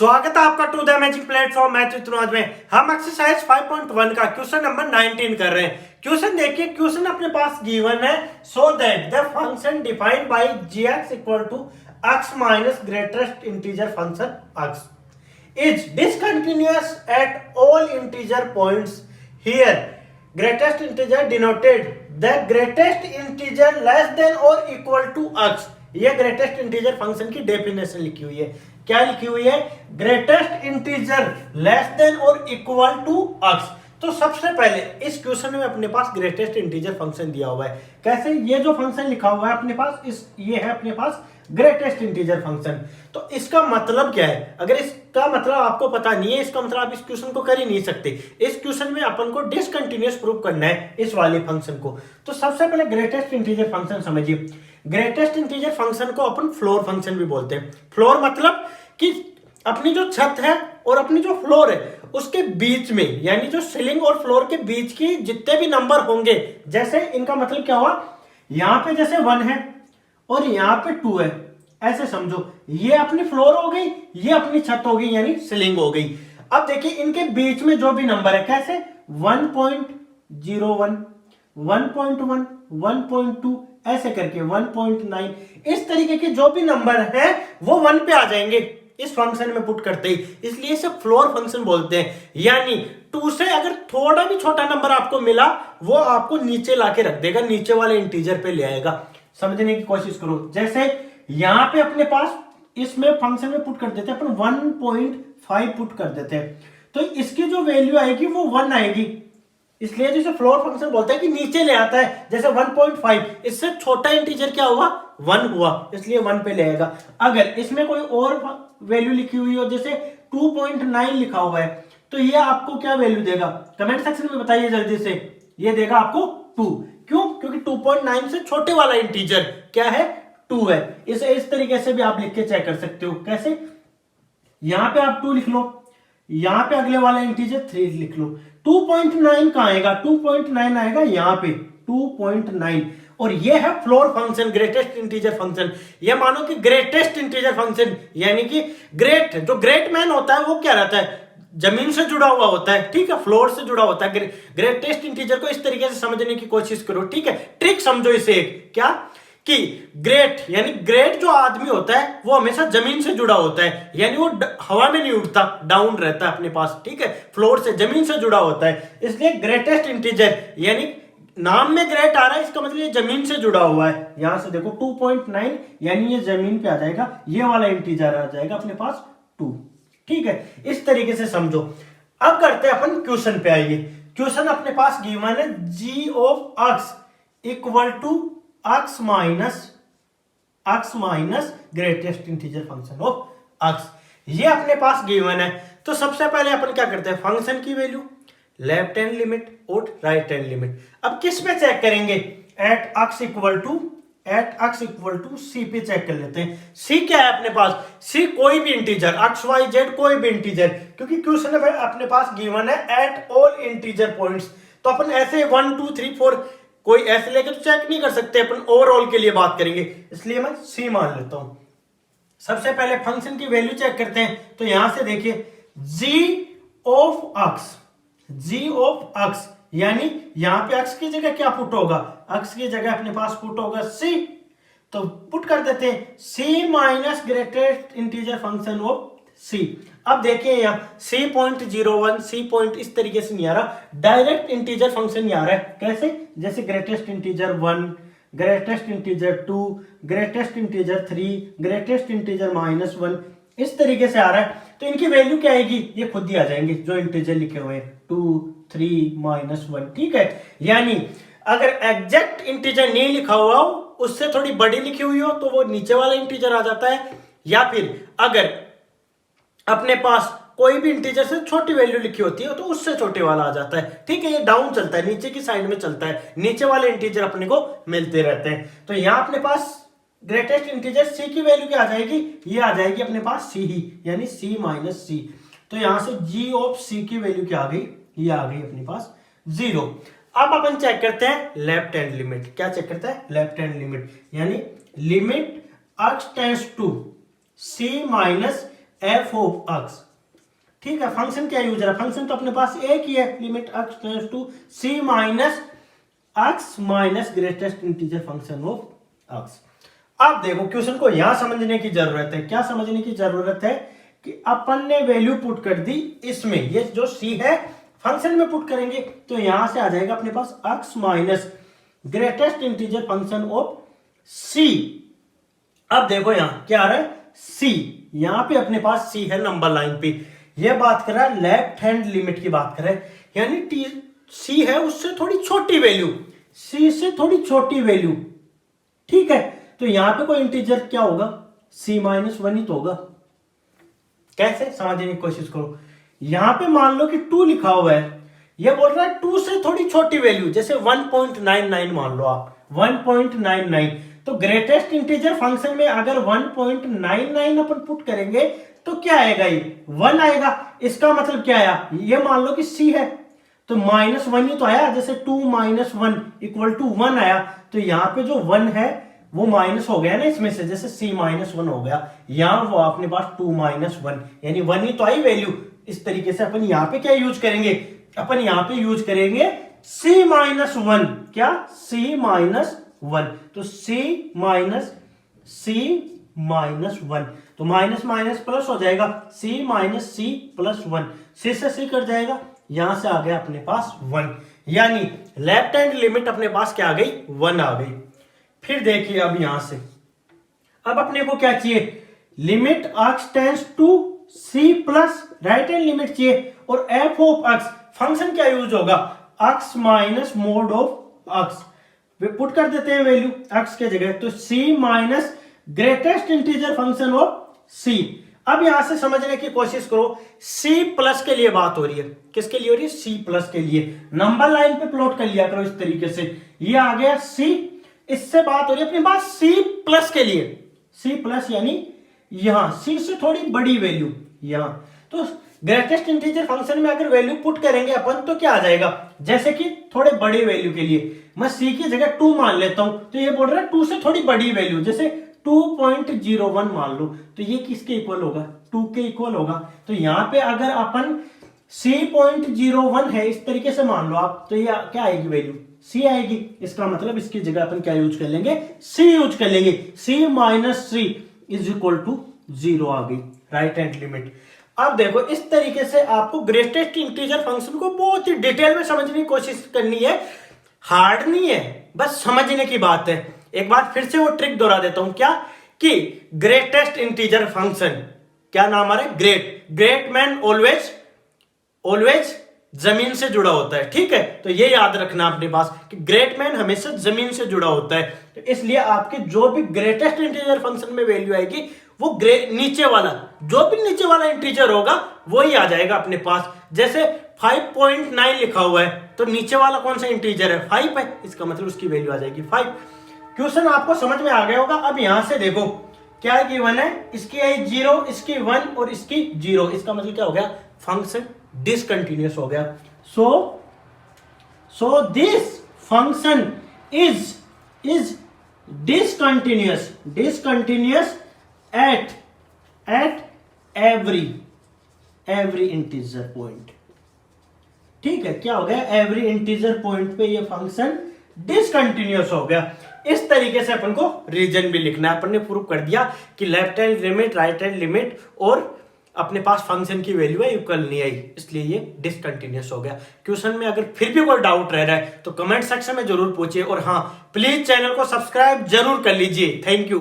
स्वागत है आपका to the magic platform math with नॉज में। हम एक्सरसाइज 5.1 का क्वेश्चन नंबर 19 कर रहे हैं। क्वेश्चन देखिए, क्वेश्चन अपने पास गिवन है, so that the function defined by gx equal to x minus greatest integer function x is discontinuous at all integer points. Here greatest integer denoted the greatest integer less than or equal to x. ये greatest integer function की definition लिखी हुई है। क्या लिखी हुई है? Greatest integer less than और इक्वल टू x। तो सबसे पहले इस क्वेश्चन में अपने पास ग्रेटेस्ट इंटीजर फंक्शन दिया हुआ है। कैसे? ये जो फंक्शन लिखा हुआ है अपने पास, ये है अपने पास ग्रेटेस्ट इंटीजर फंक्शन। तो इसका मतलब क्या है? अगर इसका मतलब आपको पता नहीं है, इसका मतलब आप इस क्वेश्चन को कर ही नहीं सकते। इस क्वेश्चन में अपन को डिसकंटिन्यूअस प्रूव करना है इस वाले फंक्शन को। तो सबसे पहले ग्रेटेस्ट इंटीजर फंक्शन समझिए। ग्रेटेस्ट इंटीजर फंक्शन को अपन फ्लोर फंक्शन भी बोलते हैं। फ्लोर मतलब कि अपनी जो छत है और अपनी जो फ्लोर है उसके बीच में, यानी जो सीलिंग और फ्लोर के बीच की जितने भी नंबर होंगे, जैसे इनका मतलब क्या हुआ, यहां पे जैसे 1 है और यहाँ पे 2 है, ऐसे समझो। ये अपनी फ्लोर हो गई, ये अपनी छत हो गई, यानी सीलिंग हो गई। अब देखिए इनके बीच में जो भी नंबर है, कैसे 1.01, 1.1, 1.2 ऐसे करके 1.9, इस तरीके के जो भी नंबर है वो 1 पे आ जाएंगे इस फंक्शन में पुट करते ही, इसलिए इसे फ्लोर फंक्शन बोलते हैं। यानी 2 से अगर थोड़ा भी छोटा नंबर आपको मिला वो आपको नीचे लाके रख देगा, नीचे वाले इंटीजर पे ले आएगा। समझने की कोशिश करो। जैसे यहां पे अपने पास इसमें फंक्शन में पुट कर देते हैं अपन 1.5 पुट कर देते हैं, तो इसकी जो वैल्यू आएगी वो 1 आएगी। इसलिए जिसे फ्लोर फंक्शन बोलते हैं कि नीचे ले आता है। जैसे 1.5, इससे छोटा इंटीजर क्या हुआ? 1 हुआ, इसलिए 1 पे ले आएगा। अगर इसमें कोई और वैल्यू लिखी हुई हो, जैसे 2.9 लिखा हुआ है, तो ये आपको क्या वैल्यू देगा? कमेंट सेक्शन में बताइए जल्दी से। ये देगा आपको 2। क्यों? क्योंकि 2.9 से छोटे वाला इंटीजर क्या है? 2 है। इसे इस तरीके से भी आप लिख के चेक कर सकते हो। कैसे? यहां पे आप 2 लिख लो, यहां पे अगले वाला इंटीजर 3 लिख लो। 2.9 कहां आएगा? 2.9 आएगा यहां पे 2.9। और ये है floor function, greatest integer function. ये मानो कि ग्रेटेस्ट इंटीजर फंक्शन, यानी कि ग्रेट, जो ग्रेट मैन होता है वो क्या रहता है? जमीन से जुड़ा हुआ होता है, ठीक है, फ्लोर से जुड़ा होता है। ग्रेटेस्ट इंटीजर को इस तरीके से समझने की कोशिश करो, ठीक है। ट्रिक समझो इसे एक, क्या कि ग्रेट यानी ग्रेट जो आदमी होता है वो हमेशा जमीन से जुड़ा होता है, यानी वो हवा में नहीं उड़ता, डाउन रहता है अपने पास, ठीक है, फ्लोर से, जमीन से जुड़ा होता है। इसलिए ग्रेटेस्ट इंटीजर, यानी नाम में ग्रेट आ रहा है, इसका मतलब ये जमीन से जुड़ा हुआ है। यहां से देखो 2.9, यानी ये जमीन पे आ जाएगा, ये वाला इंटीजर आ जाएगा अपने पास 2, ठीक है। इस तरीके से समझो। अब करते हैं अपन क्वेश्चन पे आइए। क्वेश्चन अपने पास गिवन है g of x equal to x minus greatest integer function of x। ये अपने पास गिवन है। तो सबसे पहले अपन क्या करते हैं? फंक्शन की वैल्यू, लेफ्ट हैंड लिमिट और राइट हैंड लिमिट। अब किस पे चेक करेंगे? At x equal to c पे चेक कर लेते हैं। c क्या है अपने पास? c कोई भी इंटीजर, x y z कोई भी इंटीजर, क्योंकि क्वेश्चन में अपने पास गिवन है एट ऑल इंटीजर पॉइंट्स। तो अपन ऐसे 1 2 3 4 कोई ऐसे लेके तो चेक नहीं कर सकते, अपन ओवरऑल के लिए बात करेंगे, इसलिए मैं c मान लेता हूं। सबसे पहले फंक्शन की वैल्यू चेक करते हैं। तो यहां से देखिए g ऑफ x, यानी यहां पे x की जगह क्या पुट होगा? x की जगह अपने पास पुट होगा c, तो पुट कर देते हैं c minus greatest integer function of c। अब देखिए यहां c.01, c पॉइंट इस तरीके से नहीं आ रहा, डायरेक्ट इंटीजर फंक्शन नहीं आ रहा है। कैसे? जैसे greatest integer 1, greatest integer 2, greatest integer 3, greatest integer -1, इस तरीके से आ रहा है। तो इनकी वैल्यू क्या आएगी? ये खुद ही आ जाएंगे जो इंटीजर लिखे हुए हैं, 2 3 -1, ठीक है। यानी अगर एग्जैक्ट इंटीजर नहीं लिखा हुआ हो, उससे थोड़ी बड़ी लिखी हुई हो, तो वो नीचे वाला इंटीजर आ जाता है। या फिर अगर अपने पास कोई भी इंटीजर से छोटी वैल्यू लिखी होती है तो उससे छोटे वाला आ जाता है, ठीक है। ये डाउन चलता है, नीचे की साइड में चलता है, नीचे वाले इंटीजर अपने को मिलते रहते हैं। तो यहां अपने पास ग्रेटेस्ट इंटीजर c की वैल्यू क्या आ जाएगी? ये आ जाएगी अपने पास c ही, यानी c माइनस c। तो यहां से g ऑफ c की वैल्यू क्या आ गई? ये आ गई अपने पास 0। अब अपन चेक करते हैं लेफ्ट हैंड लिमिट। क्या चेक करते हैं? लेफ्ट हैंड लिमिट, यानी limit x tends to c minus f of x. ठीक है, फंक्शन क्या यूज है, फंक्शन तो अपने पास एक ही है, limit x tends to c minus x minus greatest integer function of x. अब देखो क्वेश्चन को यहां समझने की जरूरत है, क्या समझने की जरूरत है कि अपन ने वैल्यू पुट कर दी इसमें, ये जो सी है फंक्शन में पुट करेंगे तो यहां से आ जाएगा अपने पास x minus greatest integer function of c. अब देखो यहां क्या आ रहा है, सी, यहां पे अपने पास सी है नंबर लाइन पे, ये बात कर रहा है लेफ्ट हैंड लिमिट की बात कर रहा है, यानी टी सी है उससे थोड़ी छोटी वैल्यू, सी से थोड़ी छोटी वैल्यू। ठीक है, तो यहां पे कोई इंटीजर क्या होगा, सी माइनस वन ही तो होगा। कैसे समझने की कोशिश करो, यहां पे मान लो कि 2 लिखा हुआ है, ये बोल रहा है 2 से थोड़ी छोटी वैल्यू, जैसे 1.99 मान लो आप 1.99, तो ग्रेटेस्ट इंटीजर फंक्शन में अगर 1.99 अपन पुट करेंगे तो क्या आएगा, ये 1 आएगा। इसका मतलब क्या आया, ये मान लो कि सी है तो माइनस वन ही तो आया, जैसे 2 माइनस वन इक्वल टू 1 आया, तो यहां पे जो 1 है वो माइनस हो गया ना इसमें से, जैसे सी माइनस वन हो गया, यहां वो अपने पास 2 माइनस वन, यानी 1 ही तो आई वैल्यू। इस तरीके से अपन यहां पे क्या यूज करेंगे, अपन यहां पे यूज करेंगे सी माइनस वन, क्या सी माइनस वन, तो सी माइनस वन, तो माइनस माइनस प्लस हो जाएगा, सी माइनस सी प्लस वन, सी से सी कट जाएगा, यहां से आ गया अपने पास 1, यानी लेफ्ट हैंड लिमिट अपने पास क्या आ गई, 1 आ गई। फिर देखिए अब यहां से अब अपने को क्या चाहिए, limit x tends to c plus right hand limit चाहिए, और एफ ऑफ एक्स फंक्शन क्या यूज होगा, x minus mod of x, put कर देते हैं वैल्यू एक्स के जगह, तो c minus greatest integer function of c. अब यहां से समझने की कोशिश करो, सी प्लस के लिए बात हो रही है, किसके लिए हो रही है, सी प्लस के लिए। नंबर लाइन पे प्लॉट कर लिया करो इस तरीके से, ये आ गया सी, इससे बात हो रही है अपने पास सी प्लस के लिए, सी प्लस यानी यहां सी से थोड़ी बड़ी वैल्यू यहां, तो ग्रेटेस्ट इंटीजर फंक्शन में अगर वैल्यू पुट करेंगे अपन तो क्या आ जाएगा, जैसे कि थोड़े बड़े वैल्यू के लिए मैं सी की जगह 2 मान लेता हूं, तो ये बोल रहा है 2 से थोड़ी बड़ी वैल्यू, जैसे 2.01 मान लो, तो ये किसके इक्वल होगा, 2 के इक्वल होगा। तो यहां पे अगर अपन C.01 है इस तरीके से मान लो आप, तो ये क्या आएगी वैल्यू, C आएगी। इसका मतलब इसकी जगह अपन क्या यूज कर लेंगे, C यूज कर लेंगे, C माइनस C इज इक्वल टू 0 आ गई राइट हैंड लिमिट। अब देखो इस तरीके से आपको ग्रेटेस्ट इंटीजर फंक्शन को बहुत ही डिटेल में समझने की कोशिश करनी है, हार्ड नहीं है, बस समझने की बात है। एक बार फिर से वो ट्रिक दोहरा देता हूं, क्या कि ग्रेटेस्ट इंटीजर फंक्शन, क्या नाम आ रहा है, ग्रेट मैन ऑलवेज जमीन से जुड़ा होता है। ठीक है, तो ये याद रखना अपने पास कि ग्रेट मैन हमेशा जमीन से जुड़ा होता है, तो इसलिए आपके जो भी ग्रेटेस्ट इंटीजर फंक्शन में वैल्यू आएगी वो नीचे वाला, जो भी नीचे वाला इंटीजर होगा वही आ जाएगा अपने पास। जैसे 5.9 लिखा हुआ है तो नीचे वाला कौन सा इंटीजर है, 5 है, इसका मतलब उसकी वैल्यू आ जाएगी 5। क्वेश्चन आपको समझ में आ गया होगा। अब यहां से देखो क्या गिवन है, इसकी आई 0, इसकी 1 और इसकी 0, इसका मतलब क्या हो गया, फंक्शन डिसकंटिन्यूअस हो गया। So this function is discontinuous at every integer point. ठीक है, क्या हो गया, एवरी इंटीजर पॉइंट पे ये फंक्शन डिसकंटिन्यूअस हो गया। इस तरीके से अपन को रीजन भी लिखना है। अपन ने प्रूव कर दिया कि left hand limit, right hand limit और अपने पास फंक्शन की वैल्यू है इक्वल नहीं आई, इसलिए ये डिसकंटिन्यूअस हो गया। क्वेश्चन में अगर फिर भी कोई डाउट रह रहा है तो कमेंट सेक्शन में जरूर पूछिए, और हाँ प्लीज चैनल को सब्सक्राइब जरूर कर लीजिए। Thank you.